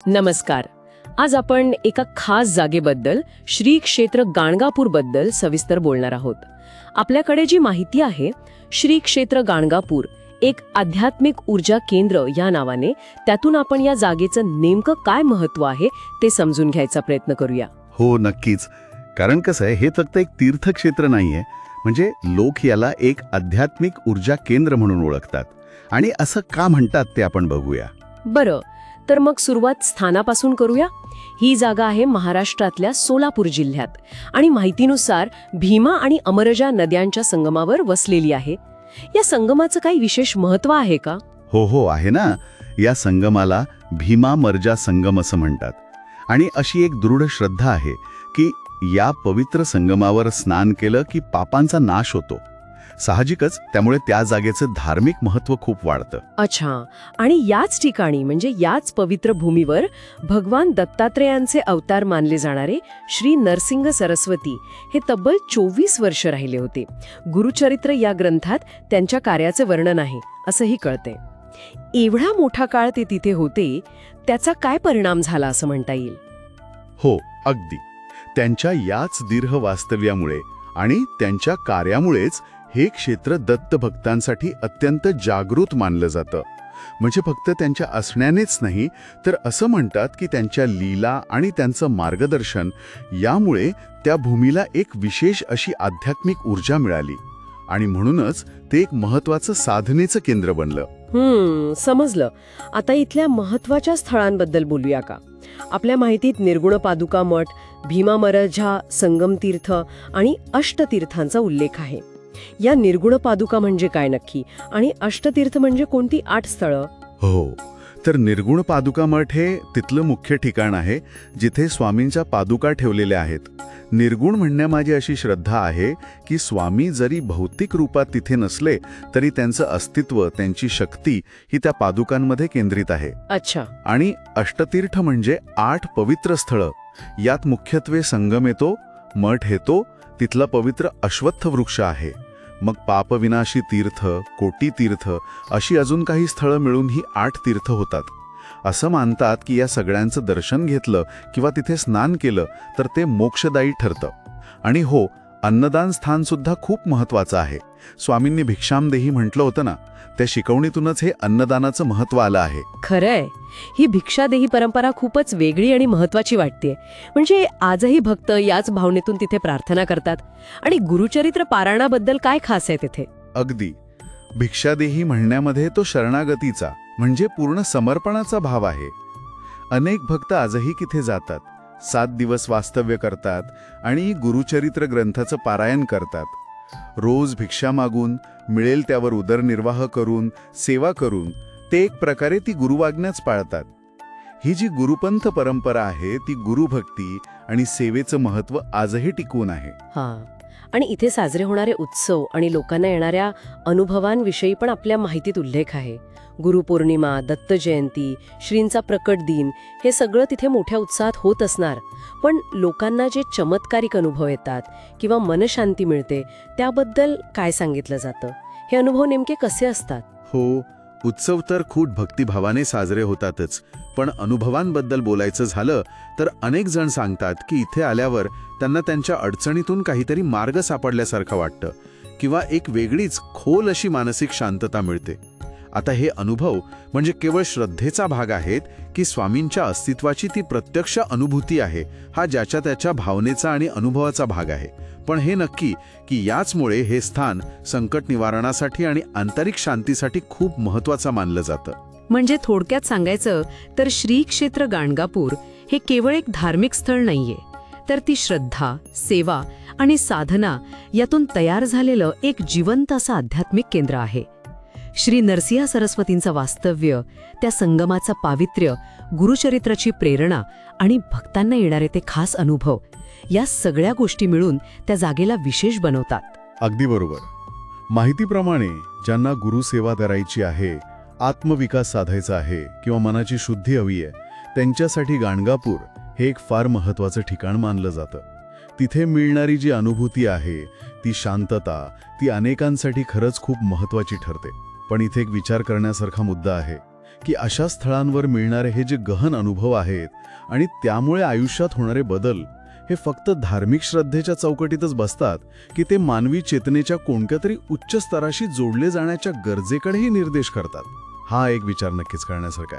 नमस्कार. आज आपण एका खास जागेबद्दल, श्री क्षेत्र गाणगापूर बद्दल सविस्तर बोलणार आहोत. आपल्याकडे जी माहिती आहे, श्री क्षेत्र गाणगापूर एक आध्यात्मिक ऊर्जा केंद्र या नावाने, त्यातून आपण या जागेचं नेमकं काय महत्त्व आहे ते समजून घ्यायचा प्रयत्न करूया. हो, नक्कीच. कारण कसं आहे, हे फक्त एक तीर्थक्षेत्र नाहीये. म्हणजे लोक याला एक आध्यात्मिक ऊर्जा केंद्र म्हणून ओळखतात. आणि असं का म्हणतात ते आपण बघूया. बरं, तर मग सुरुवात स्थानापासून करूया. ही जागा आहे महाराष्ट्रातल्या सोलापूर जिल्ह्यात आणि माहितीनुसार भीमा आणि अमरजा नद्यांच्या संगमावर वसलेली आहे. या संगमाचं काही विशेष महत्त्व आहे का? हो, आहे ना. या संगमाला भीमा मर्जा संगम असं म्हणतात. आणि अशी एक दृढ श्रद्धा आहे की या पवित्र संगमावर स्नान केलं की पापांचा नाश होतो. साहजिकच त्यामुळे त्या जागेचं धार्मिक महत्त्व खूप वाढतं. अच्छा. आणि याच ठिकाणी, म्हणजे याच पवित्र भूमीवर भगवान दत्तात्रेयांचे अवतार मानले जाणारे श्री नरसिंह सरस्वती हे तब्बल 24 वर्ष राहिले होते. गुरुचरित्र या ग्रंथात त्यांच्या कार्याचे वर्णन आहे असंही कळते. एवढा मोठा काळ ते तिथे होते, त्याचा काय परिणाम झाला असं म्हणता येईल? हो, अगदी. त्यांच्या याच दीर्घ वास्तव्यामुळे आणि त्यांच्या कार्यामुळेच हे क्षेत्र दत्त भक्तांसाठी अत्यंत जागृत मानलं जातं. म्हणजे फक्त त्यांच्या असण्यानेच नाही, तर असं म्हणतात की त्यांच्या लीला आणि त्यांचं मार्गदर्शन यामुळे त्या भूमीला एक विशेष अशी आध्यात्मिक ऊर्जा मिळाली. आणि म्हणूनच ते एक महत्त्वाचं साधनेचं केंद्र बनलं. समजलं. आता इथल्या महत्त्वाच्या स्थळांबद्दल बोलूया का? आपल्या माहितीत निर्गुण पादुका मठ, भीमामरजा संगम तीर्थ आणि अष्टतीर्थांचा उल्लेख आहे. या निर्गुण पादुका म्हणजे काय नक्की, आणि अष्टतीर्थ म्हणजे कोणती 8 स्थळं? हो, तर निर्गुण पादुका मठ हे तिथलं मुख्य ठिकाण आहे जिथे स्वामींच्या पादुका ठेवलेल्या आहेत. निर्गुण म्हणण्यामागे अशी श्रद्धा आहे की स्वामी जरी भौतिक रूपात तिथे नसले तरी त्यांचं अस्तित्व, त्यांची शक्ती ही त्या पादुकांमध्ये केंद्रित आहे. अच्छा. आणि अष्टतीर्थ म्हणजे 8 पवित्र स्थळं. यात मुख्यत्वे संगम येतो, मठ येतो, तिथला पवित्र अश्वत्थ वृक्ष आहे. मग पापविनाशी तीर्थ, कोटी तीर्थ अशी अजून काही स्थळं मिळून ही 8 तीर्थ होतात. असं मानतात की या सगळ्यांचं दर्शन घेतलं किंवा तिथे स्नान केलं तर ते मोक्षदायी ठरतं. आणि हो, अन्नदान स्थान सुद्धा खूप महत्त्वाचं आहे. स्वामींनी भिक्षामदेही म्हटलं होतं ना, त्या शिकवणीतूनच हे अन्नदानाचं महत्त्व आलं आहे. खरंय. ही भिक्षादेही परंपरा खूपच वेगळी आणि महत्वाची वाटते. म्हणजे आजही भक्त याच भावनेतून तिथे प्रार्थना करतात. आणि गुरुचरित्र पारायणाबद्दल काय खास आहे तिथे? अगदी. भिक्षादेही म्हणण्यामध्ये तो शरणागतीचा, म्हणजे पूर्ण समर्पणाचा भाव आहे. अनेक भक्त आजही तिथे जातात, 7 दिवस वास्तव्य करतात आणि गुरुचरित्र ग्रंथाचं पारायण करतात. रोज भिक्षा मागून, मिळेल त्यावर उदरनिर्वाह करून, सेवा करून ते एक प्रकारे ती गुरुवाज्ञाच पाळतात. ही जी गुरुपंथ परंपरा आहे ती गुरुभक्ती आणि सेवेचं महत्त्व आजही टिकून आहे. आणि इथे साजरे होणारे उत्सव आणि लोकांना येणाऱ्या अनुभवांविषयी पण आपल्या माहितीत उल्लेख आहे. गुरुपौर्णिमा, दत्त जयंती, श्रींचा प्रकट दिन हे सगळं तिथे मोठ्या उत्साहात होत असणार. पण लोकांना जे चमत्कारिक अनुभव येतात किंवा मनशांती मिळते त्याबद्दल काय सांगितलं जातं? हे अनुभव नेमके कसे असतात? हो, उत्सव तर खूप भक्तिभावाने साजरे होतातच. पण अनुभवांबद्दल बोलायचं झालं तर अनेक जण सांगतात की इथे आल्यावर त्यांना त्यांच्या अडचणीतून काहीतरी मार्ग सापडल्यासारखं वाटतं किंवा एक वेगळीच खोल अशी मानसिक शांतता मिळते. आता हे अनुभव म्हणजे केवळ श्रद्धेचा भाग आहेत की स्वामींच्या अस्तित्वाची ती प्रत्यक्ष अनुभूती आहे, हा ज्याच्या त्याच्या भावनेचा आणि अनुभवाचा भाग आहे. पण हे नक्की की याचमुळे हे स्थान संकट निवारणासाठी आणि आंतरिक शांतीसाठी खूप महत्त्वाचं मानलं जातं. म्हणजे थोडक्यात सांगायचं तर श्री क्षेत्र गाणगापूर हे केवळ एक धार्मिक स्थळ नाहीये, तर ती श्रद्धा, सेवा आणि साधना यातून तयार झालेलं एक जिवंत असं आध्यात्मिक केंद्र आहे. श्री नरसिंह सरस्वतींचं वास्तव्य, त्या संगमाचं पावित्र्य, गुरुचरित्राची प्रेरणा आणि भक्तांना येणारे ते खास अनुभव, या सगळ्या गोष्टी मिळून त्या जागेला विशेष बनवतात. अगदी बरोबर. माहितीप्रमाणे ज्यांना गुरुसेवा करायची आहे, आत्मविकास साधायचा आहे किंवा मनाची शुद्धी हवी आहे, त्यांच्यासाठी गाणगापूर हे एक फार महत्त्वाचं ठिकाण मानलं जातं. तिथे मिळणारी जी अनुभूती आहे, ती शांतता, ती अनेकांसाठी खरंच खूप महत्त्वाची ठरते. पण इथे एक विचार करण्यासारखा मुद्दा आहे की अशा स्थळांवर मिळणारे हे जे गहन अनुभव आहेत आणि त्यामुळे आयुष्यात होणारे बदल हे फक्त धार्मिक श्रद्धेच्या चौकटीतच बसतात की ते मानवी चेतनेच्या कोणत्या तरी उच्च स्तराशी जोडले जाण्याच्या गरजेकडेही निर्देश करतात. हा एक विचार नक्कीच करण्यासारखा आहे.